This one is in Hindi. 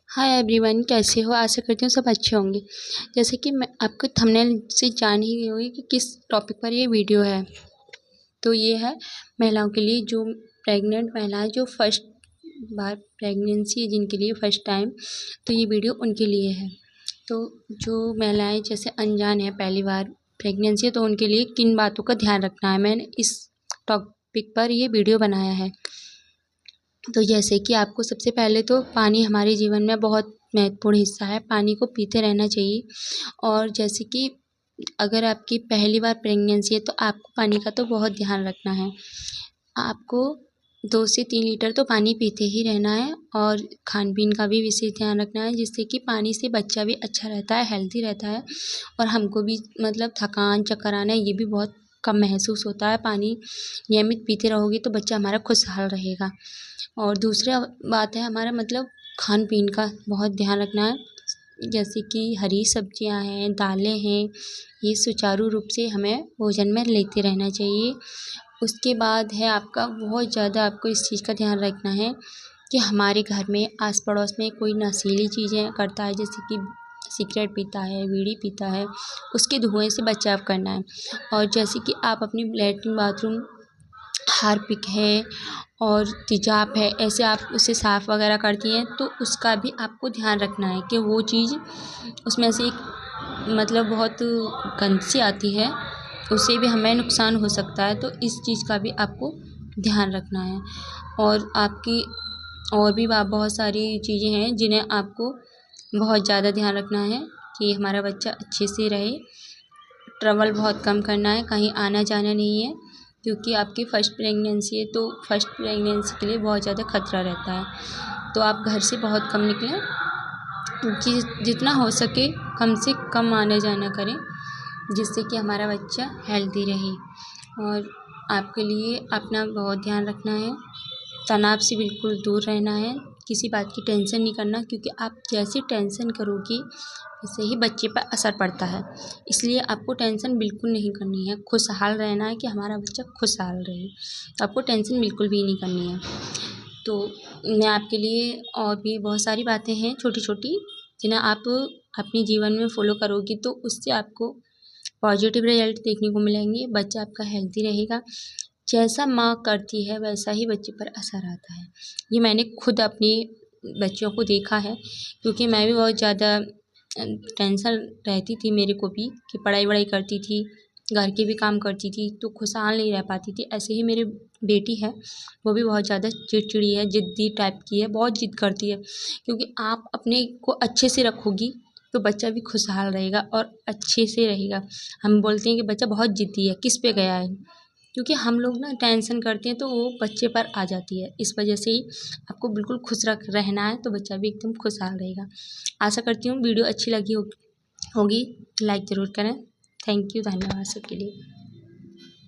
हाय एवरीवन, कैसे हो? आशा करती हूँ सब अच्छे होंगे। जैसे कि मैं आपको थंबनेल से जान ही गई होगी कि किस टॉपिक पर ये वीडियो है। तो ये है महिलाओं के लिए, जो प्रेग्नेंट महिलाएं जो फर्स्ट बार प्रेगनेंसी है, जिनके लिए फर्स्ट टाइम, तो ये वीडियो उनके लिए है। तो जो महिलाएं जैसे अनजान है, पहली बार प्रेगनेंसी है, तो उनके लिए किन बातों का ध्यान रखना है, मैंने इस टॉपिक पर ये वीडियो बनाया है। तो जैसे कि आपको सबसे पहले तो पानी हमारे जीवन में बहुत महत्वपूर्ण हिस्सा है, पानी को पीते रहना चाहिए। और जैसे कि अगर आपकी पहली बार प्रेगनेंसी है तो आपको पानी का तो बहुत ध्यान रखना है। आपको 2 से 3 लीटर तो पानी पीते ही रहना है, और खान पीन का भी विशेष ध्यान रखना है, जिससे कि पानी से बच्चा भी अच्छा रहता है, हेल्दी रहता है, और हमको भी मतलब थकान चक्कर आना ये भी बहुत कम महसूस होता है। पानी नियमित पीते रहोगे तो बच्चा हमारा खुशहाल रहेगा। और दूसरा बात है हमारा मतलब खान पीन का बहुत ध्यान रखना है। जैसे कि हरी सब्जियां हैं, दालें हैं, ये सुचारू रूप से हमें भोजन में लेते रहना चाहिए। उसके बाद है आपका बहुत ज़्यादा आपको इस चीज़ का ध्यान रखना है कि हमारे घर में आस पड़ोस में कोई नशीली चीज़ें करता है, जैसे कि सिगरेट पीता है, बीड़ी पीता है, उसके धुएं से बचाव करना है। और जैसे कि आप अपनी लैट्रिन बाथरूम, हार्पिक है और तेज़ाब है, ऐसे आप उसे साफ़ वगैरह करती हैं, तो उसका भी आपको ध्यान रखना है कि वो चीज़ उसमें से एक मतलब बहुत गंध सी आती है, उससे भी हमें नुकसान हो सकता है। तो इस चीज़ का भी आपको ध्यान रखना है। और आपकी और भी बहुत सारी चीज़ें हैं जिन्हें आपको बहुत ज़्यादा ध्यान रखना है कि हमारा बच्चा अच्छे से रहे। ट्रैवल बहुत कम करना है, कहीं आना जाना नहीं है, क्योंकि आपकी फ़र्स्ट प्रेगनेंसी है, तो फर्स्ट प्रेगनेंसी के लिए बहुत ज़्यादा खतरा रहता है। तो आप घर से बहुत कम निकलें, जितना हो सके कम से कम आना जाना करें, जिससे कि हमारा बच्चा हेल्दी रहे। और आपके लिए अपना बहुत ध्यान रखना है, तनाव से बिल्कुल दूर रहना है, किसी बात की टेंशन नहीं करना, क्योंकि आप जैसे टेंशन करोगे वैसे ही बच्चे पर असर पड़ता है। इसलिए आपको टेंशन बिल्कुल नहीं करनी है, खुशहाल रहना है कि हमारा बच्चा खुशहाल रहे। तो आपको टेंशन बिल्कुल भी नहीं करनी है। तो मैं आपके लिए और भी बहुत सारी बातें हैं छोटी छोटी, जिन्हें आप अपने जीवन में फॉलो करोगी तो उससे आपको पॉजिटिव रिजल्ट देखने को मिलेंगे। बच्चा आपका हेल्दी रहेगा। जैसा माँ करती है वैसा ही बच्चे पर असर आता है। ये मैंने खुद अपनी बच्चियों को देखा है, क्योंकि मैं भी बहुत ज़्यादा टेंशन रहती थी मेरे को भी, कि पढ़ाई वढ़ाई करती थी, घर के भी काम करती थी, तो खुशहाल नहीं रह पाती थी। ऐसे ही मेरी बेटी है, वो भी बहुत ज़्यादा चिड़चिड़ी है, ज़िद्दी टाइप की है, बहुत ज़िद करती है। क्योंकि आप अपने को अच्छे से रखोगी तो बच्चा भी खुशहाल रहेगा और अच्छे से रहेगा। हम बोलते हैं कि बच्चा बहुत ज़िद्दी है, किस पे गया है, क्योंकि हम लोग ना टेंशन करते हैं तो वो बच्चे पर आ जाती है। इस वजह से ही आपको बिल्कुल खुश रहना है, तो बच्चा भी एकदम खुशहाल रहेगा। आशा करती हूँ वीडियो अच्छी लगी होगी, लाइक ज़रूर करें। थैंक यू, धन्यवाद सबके लिए।